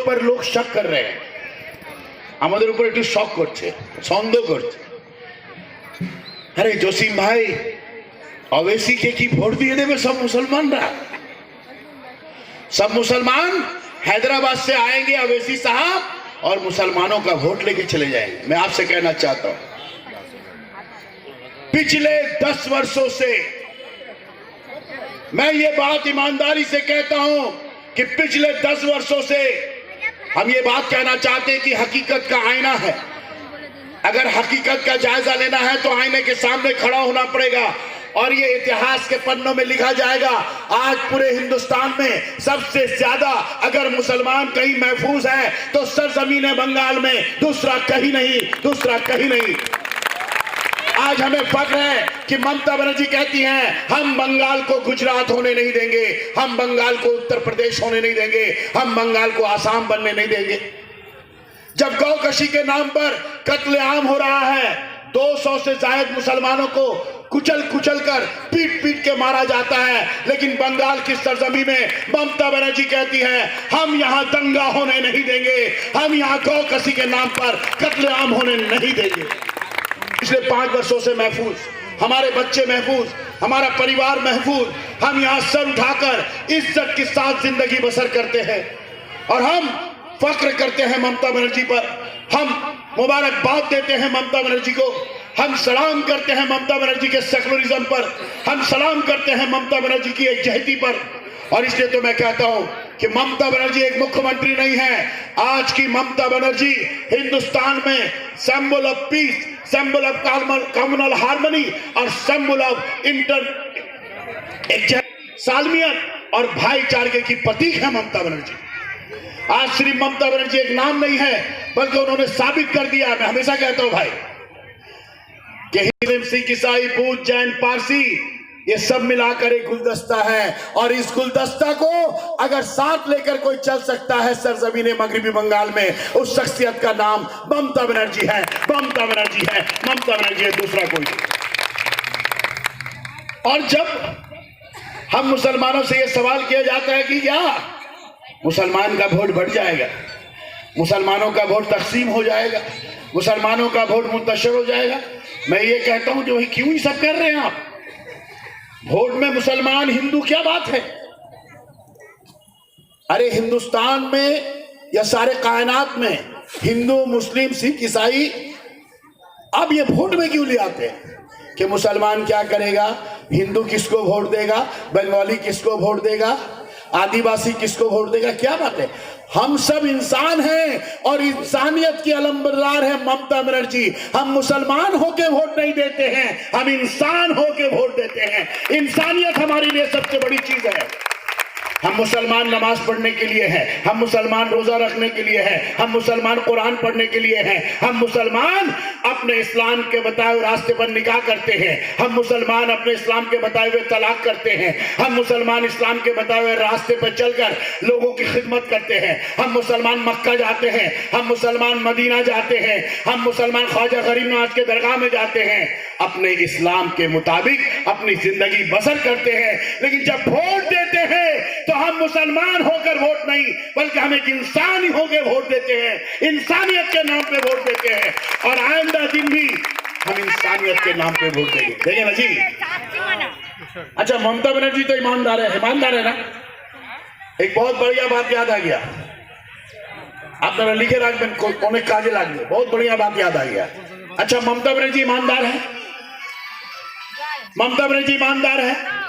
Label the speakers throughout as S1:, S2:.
S1: पर लोग शक कर रहे हैं, আমাদের উপর একটু শক করছে, সন্দেহ করছে। আরে জসিম ভাই, अवैसी के की वोट दिए देवे सब मुसलमानरा? सब मुसलमान हैदराबाद से आएंगे अवैसी साहब और मुसलमानों का वोट लेके चले जाएंगे। मैं आपसे कहना चाहता हूं, पिछले 10 वर्षों से मैं ये बात ईमानदारी से कहता हूं कि पिछले 10 वर्षों से हम ये बात कहना चाहते हैं कि हकीकत का आईना है। अगर हकीकत का जायजा लेना है तो आईने के सामने खड़ा होना पड़ेगा और ये इतिहास के पन्नों में लिखा जाएगा। आज पूरे हिंदुस्तान में सबसे ज्यादा अगर मुसलमान कहीं महफूज है तो सरजमीन बंगाल में, दूसरा कहीं नहीं, दूसरा कहीं नहीं। आज हमें फख्र है कि ममता बनर्जी कहती हैं हम बंगाल को गुजरात होने नहीं देंगे, हम बंगाल को उत्तर प्रदेश होने नहीं देंगे, हम बंगाल को आसाम बनने नहीं देंगे। जब गौकशी के नाम पर कत्लेआम हो रहा है, 200 से ज्यादा मुसलमानों को कुचल कुचल कर पीट पीट के मारा जाता है, लेकिन बंगाल की सरजमी में ममता बनर्जी कहती है हम यहां दंगा होने नहीं देंगे, हम यहां गौकशी के नाम पर कत्लेआम होने नहीं देंगे। पिछले 5 वर्षों से महफूज, हमारे बच्चे महफूज, हमारा परिवार महफूज, हम यहां सर उठाकर इज्जत के साथ जिंदगी बसर करते हैं और हम फख्र करते हैं ममता बनर्जी पर, हम मुबारकबाद देते हैं ममता बनर्जी को, हम सलाम करते हैं ममता बनर्जी के सेकुलरिज्म पर, हम सलाम करते हैं ममता बनर्जी की एकजहती पर। और इसलिए तो मैं कहता हूं कि ममता बनर्जी एक मुख्यमंत्री नहीं है, आज की ममता बनर्जी हिंदुस्तान में symbol of peace, symbol of communal harmony और सिंबल ऑफ सालमियत और भाईचारे की प्रतीक है ममता बनर्जी। आज सिर्फ ममता बनर्जी एक नाम नहीं है, बल्कि उन्होंने साबित कर दिया। मैं हमेशा कहता हूं भाई कि मुस्लिम, सिख, ईसाई, बौद्ध, जैन, पारसी, ये सब मिलाकर एक गुलदस्ता है और इस गुलदस्ता को अगर साथ लेकर कोई चल सकता है सरजमीन मगरिबी बंगाल में, उस शख्सियत का नाम ममता बनर्जी है, ममता बनर्जी है, ममता बनर्जी है, दूसरा कोई नहीं। और जब हम मुसलमानों से यह सवाल किया जाता है कि क्या मुसलमान का वोट बढ़ जाएगा, मुसलमानों का वोट तकसीम हो जाएगा, मुसलमानों का वोट मुंतशिर हो जाएगा, मैं ये कहता हूं जो क्यों ही सब कर रहे हैं आप? वोट में मुसलमान हिंदू क्या बात है? अरे हिंदुस्तान में या सारे कायनात में हिंदू, मुस्लिम, सिख, ईसाई अब ये वोट में क्यों ले आते हैं कि मुसलमान क्या करेगा, हिंदू किसको वोट देगा, बंगाली किसको वोट देगा, आदिवासी किसको वोट देगा? क्या बात है? हम सब इंसान हैं और इंसानियत की अलंबरदार है ममता बनर्जी। हम मुसलमान होके वोट नहीं देते हैं, हम इंसान होके वोट देते हैं। इंसानियत हमारे लिए सबसे बड़ी चीज है। हम मुसलमान नमाज पढ़ने के लिए हैं, हम मुसलमान रोजा रखने के लिए हैं, हम मुसलमान कुरान पढ़ने के लिए हैं, हम मुसलमान अपने इस्लाम के बताए हुए रास्ते पर निकाह करते हैं, हम मुसलमान अपने इस्लाम के बताए हुए तलाक करते हैं, हम मुसलमान इस्लाम के बताए हुए रास्ते पर चलकर लोगों की खिदमत करते हैं, हम मुसलमान मक्का जाते हैं, हम मुसलमान मदीना जाते हैं, हम मुसलमान ख्वाजा गरीब नवाज के दरगाह में जाते हैं, अपने इस्लाम के मुताबिक अपनी जिंदगी बसर करते हैं। लेकिन जब वोट देते हैं तो हम मुसलमान होकर वोट नहीं, बल्कि हम एक इंसान ही होकर वोट देते हैं, इंसानियत के नाम पे वोट देते हैं और आइंदा दिन भी हम इंसानियत के नाम पे वोट देंगे। देखें ना जी। अच्छा, ममता बनर्जी तो ईमानदार है, ईमानदार है ना? एक बहुत बढ़िया बात याद आ गया, आप लिखे रखबें, कोने काजे लागबे, बहुत बढ़िया बात याद आ गया। अच्छा, ममता बनर्जी ईमानदार है, ममता बनर्जी ईमानदार है।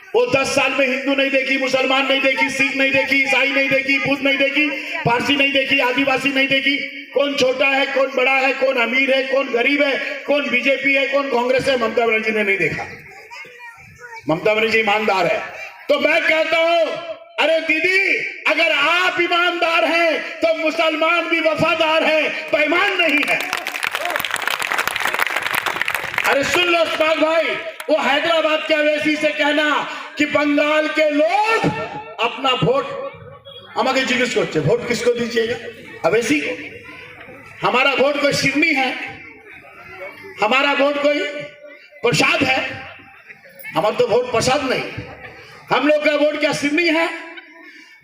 S1: वो 10 साल में हिंदू नहीं देखी, मुसलमान नहीं देखी, सिख नहीं देखी, ईसाई नहीं देखी, बुद्ध नहीं देखी, पारसी नहीं देखी, आदिवासी नहीं देखी। कौन छोटा है, कौन बड़ा है, कौन अमीर है, कौन गरीब है, कौन बीजेपी है, कौन कांग्रेस है, ममता बनर्जी ने नहीं देखा। ममता बनर्जी ईमानदार है। तो मैं कहता हूं, अरे दीदी, अगर आप ईमानदार हैं तो मुसलमान भी वफादार है, बेईमान नहीं है। अरे सुन लो उस्मान भाई, वो हैदराबाद के अवैसी से कहना कि बंगाल के लोग अपना वोट हमारे जिज्ञेस करते, वोट किसको दीजिएगा? अवैसी को। हमारा वोट कोई सिरनी है, हमारा वोट कोई प्रसाद है? हमारा तो वोट प्रसाद नहीं, हम लोग का वोट क्या सिरनी है,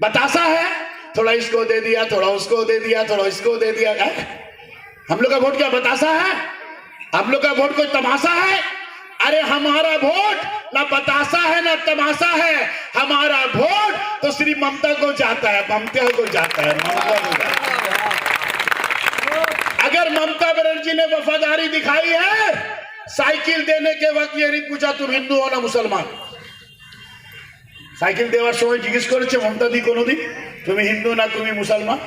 S1: बतासा है? थोड़ा इसको दे दिया, थोड़ा उसको दे दिया, थोड़ा इसको दे दिया। हम लोग का वोट क्या बतासा है? हम लोग का वोट कोई तमाशा है? अरे हमारा वोट ना बतासा है ना तमाशा है, हमारा वोट तो श्री ममता को जाता है, ममता को जाता है, ममता को जाता है। अगर ममता बनर्जी ने वफादारी दिखाई है, साइकिल देने के वक्त ये नहीं पूछा तुम हिंदू हो ना मुसलमान। साइकिल देवार समय जिज्ञेस करेছে মমতা দি কোনোদিন তুমি হিন্দু না তুমি মুসলমান?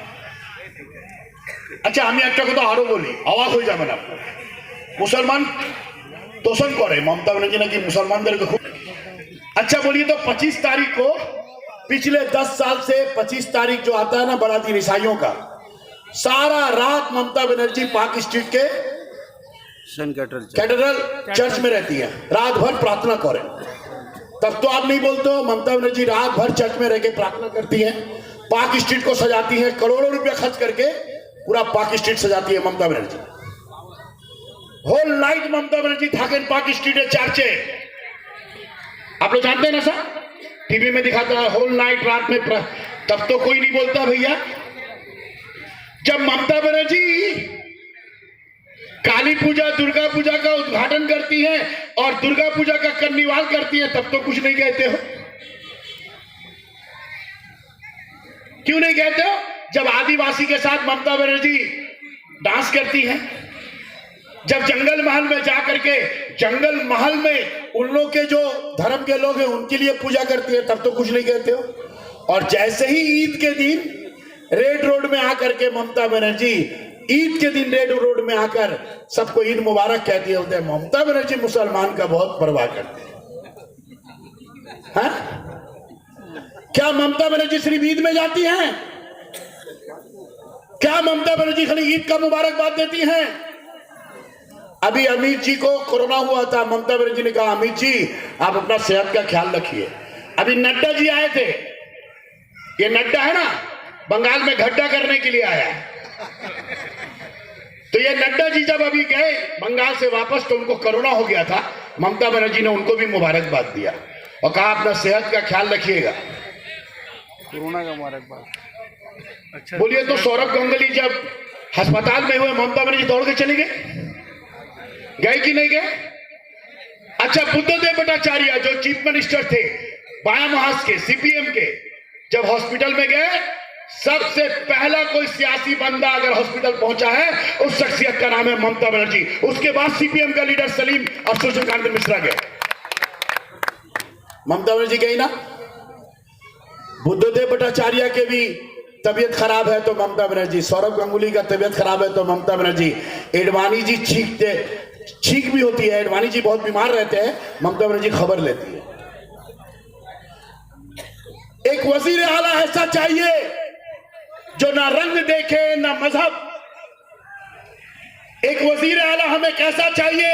S1: আচ্ছা আমি একটা কথা আরো বলি, অবাক হয়ে যাবেন আপনারা। মুসলমান তোষণ করে মমতা बनर्जी নাকি মুসলমানদেরকে খুব। अच्छा बोलिए तो 25 तारीख को पिछले 10 साल से 25 तारीख जो आता है ना बड़ा दिन ईसाइयों का, सारा रात ममता बनर्जी पार्क स्ट्रीट के कैथेड्रल चर्च में रहती है, रात भर प्रार्थना करें। तब तो आप नहीं बोलते हो, ममता बनर्जी रात भर चर्च में रह के प्रार्थना करती है, पार्क स्ट्रीट को सजाती है, करोड़ों रुपया खर्च करके पूरा पार्क स्ट्रीट सजाती है Mamata Banerjee. Whole night Mamata Banerjee थाकेन park street है चर्चे, आप लोग जानते हैं ना सर, टीवी में दिखाता है होल नाइट रात में तब तो कोई नहीं बोलता भैया। जब ममता बनर्जी काली पूजा दुर्गा पूजा का उद्घाटन करती हैं और दुर्गा पूजा का कर्निवाल करती हैं तब तो कुछ नहीं कहते हो, क्यों नहीं कहते हो? जब आदिवासी के साथ ममता बनर्जी डांस करती हैं, जब जंगल महल में जाकर के जंगल महल में उन लोग के जो धर्म के लोग हैं उनके लिए पूजा करती है तब तो कुछ नहीं कहते हो। और जैसे ही ईद के दिन रेड रोड में आकर के ममता बनर्जी ईद के दिन रेड रोड में आकर सबको ईद मुबारक कहती है, होते हैं ममता बनर्जी मुसलमान का बहुत परवाह करते हैं। क्या ममता बनर्जी सिर्फ ईद में जाती हैं? क्या ममता बनर्जी खाली ईद का मुबारकबाद देती हैं? अभी अमित जी को कोरोना हुआ था, ममता बनर्जी ने कहा अमित जी आप अपना सेहत का ख्याल रखिए। अभी नड्डा जी आए थे, ये नड्डा है ना बंगाल में गड्ढा करने के लिए आया है, तो ये नड्डा जी जब अभी गए बंगाल से वापस तो उनको कोरोना हो गया था, ममता बनर्जी ने उनको भी मुबारकबाद दिया और कहा अपना सेहत का ख्याल रखिएगा।
S2: कोरोना का मुबारकबाद। अच्छा
S1: बोलिए तो सौरभ गांगुली जब अस्पताल में हुए ममता बनर्जी दौड़ के चले गए कि नहीं गए? अच्छा बुद्धदेव भट्टाचार्य जो चीफ मिनिस्टर थे बाया महास के सीपीएम के, जब हॉस्पिटल में गए सबसे पहला कोई सियासी बंदा अगर हॉस्पिटल पहुंचा है उस शख्सियत का नाम है ममता बनर्जी। उसके बाद सीपीएम का लीडर सलीम और सूर्यकांत मिश्रा गए, ममता बनर्जी गई ना। बुद्धदेव भट्टाचार्य के भी तबीयत खराब है तो ममता बनर्जी, सौरभ गांगुली का तबीयत खराब है तो ममता बनर्जी, एडवाणी जी छींक भी होती है, एडवाणी जी बहुत बीमार रहते हैं, ममता बनर्जी खबर लेती है। एक वजीर आला ऐसा चाहिए जो ना रंग देखे ना मजहब। एक वजीर आला हमें कैसा चाहिए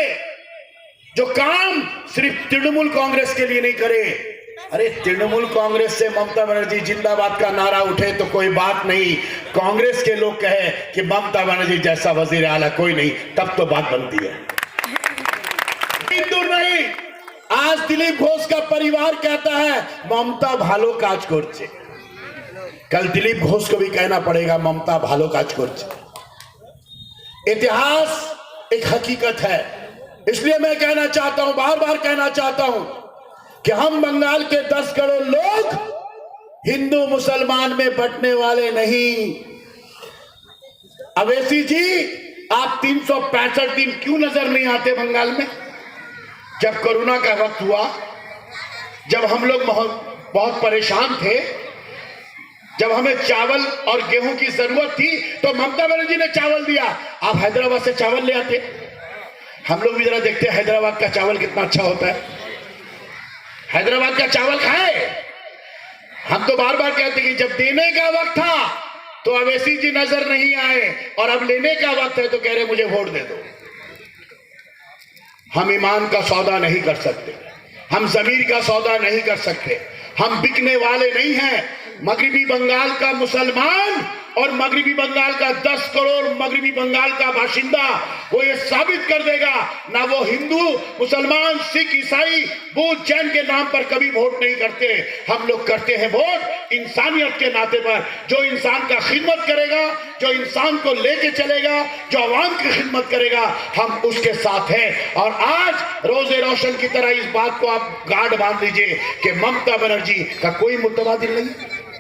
S1: जो काम सिर्फ तृणमूल कांग्रेस के लिए नहीं करे। अरे तृणमूल कांग्रेस से ममता बनर्जी जिंदाबाद का नारा उठे तो कोई बात नहीं, कांग्रेस के लोग कहे कि ममता बनर्जी जैसा वजीर आला कोई नहीं, तब तो बात बनती है। दूर नहीं, आज दिलीप घोष का परिवार कहता है ममता भालो काज करছে, कल दिलीप घोष को भी कहना पड़ेगा ममता भालो काज करছে। इतिहास एक हकीकत है, इसलिए मैं कहना चाहता हूं, बार बार कहना चाहता हूं कि हम बंगाल के 10 करोड़ लोग हिंदू मुसलमान में बंटने वाले नहीं। अवैसी जी आप 365 दिन क्यों नजर नहीं आते बंगाल में? जब कोरोना का वक्त हुआ, जब हम लोग बहुत परेशान थे, जब हमें चावल और गेहूं की जरूरत थी तो ममता बनर्जी ने चावल दिया। आप हैदराबाद से चावल ले आते, हम लोग भी जरा देखते हैं हैदराबाद का चावल कितना अच्छा होता है, हैदराबाद का चावल खाए। हम तो बार बार कहते कि जब देने का वक्त था तो अवैसी जी नजर नहीं आए और अब लेने का वक्त है तो कह रहे मुझे वोट दे दो। हम ईमान का सौदा नहीं कर सकते, हम जमीर का सौदा नहीं कर सकते, हम बिकने वाले नहीं हैं। मगरिबी बंगाल का मुसलमान और मगरिबी बंगाल का 10 करोड़ मगरिबी बंगाल का बाशिंदा वो ये साबित कर देगा, ना वो हिंदू मुसलमान सिख ईसाई बौद्ध जैन के नाम पर कभी वोट नहीं करते। हम लोग करते हैं वोट इंसानियत के नाते पर। जो इंसान का खिदमत करेगा, जो इंसान को लेके चलेगा, जो आवाम की खिदमत करेगा, हम उसके साथ हैं। और आज रोजे रोशन की तरह इस बात को आप गाढ़ बांध लीजिए कि ममता बनर्जी का कोई मुतबादिल नहीं।